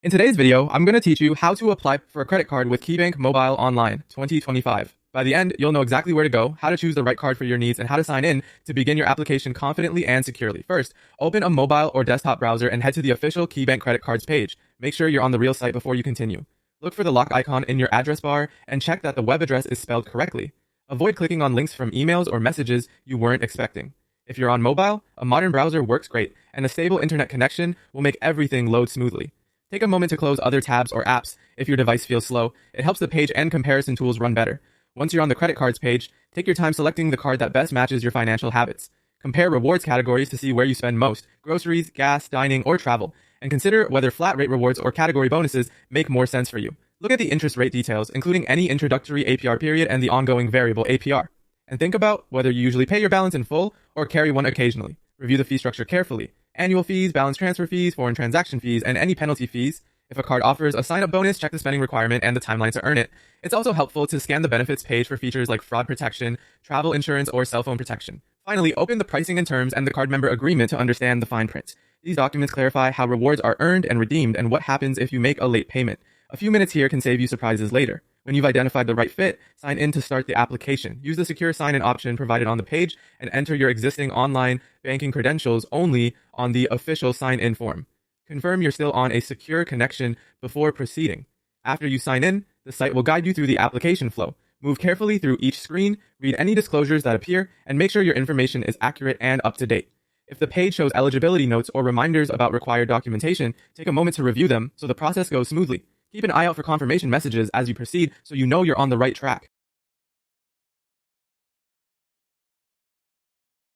In today's video, I'm going to teach you how to apply for a credit card with KeyBank Mobile Online 2025. By the end, you'll know exactly where to go, how to choose the right card for your needs, and how to sign in to begin your application confidently and securely. First, open a mobile or desktop browser and head to the official KeyBank credit cards page. Make sure you're on the real site before you continue. Look for the lock icon in your address bar and check that the web address is spelled correctly. Avoid clicking on links from emails or messages you weren't expecting. If you're on mobile, a modern browser works great, and a stable internet connection will make everything load smoothly. Take a moment to close other tabs or apps if your device feels slow. It helps the page and comparison tools run better. Once you're on the credit cards page, take your time selecting the card that best matches your financial habits. Compare rewards categories to see where you spend most: groceries, gas, dining, or travel, and consider whether flat rate rewards or category bonuses make more sense for you. Look at the interest rate details, including any introductory APR period and the ongoing variable APR. And think about whether you usually pay your balance in full or carry one occasionally. Review the fee structure carefully. Annual fees, balance transfer fees, foreign transaction fees, and any penalty fees. If a card offers a sign-up bonus, check the spending requirement and the timeline to earn it. It's also helpful to scan the benefits page for features like fraud protection, travel insurance, or cell phone protection. Finally, open the pricing and terms and the card member agreement to understand the fine print. These documents clarify how rewards are earned and redeemed and what happens if you make a late payment. A few minutes here can save you surprises later. When you've identified the right fit, sign in to start the application. Use the secure sign-in option provided on the page and enter your existing online banking credentials only on the official sign-in form. Confirm you're still on a secure connection before proceeding. After you sign in, the site will guide you through the application flow. Move carefully through each screen, read any disclosures that appear, and make sure your information is accurate and up to date. If the page shows eligibility notes or reminders about required documentation, take a moment to review them so the process goes smoothly. Keep an eye out for confirmation messages as you proceed so you know you're on the right track.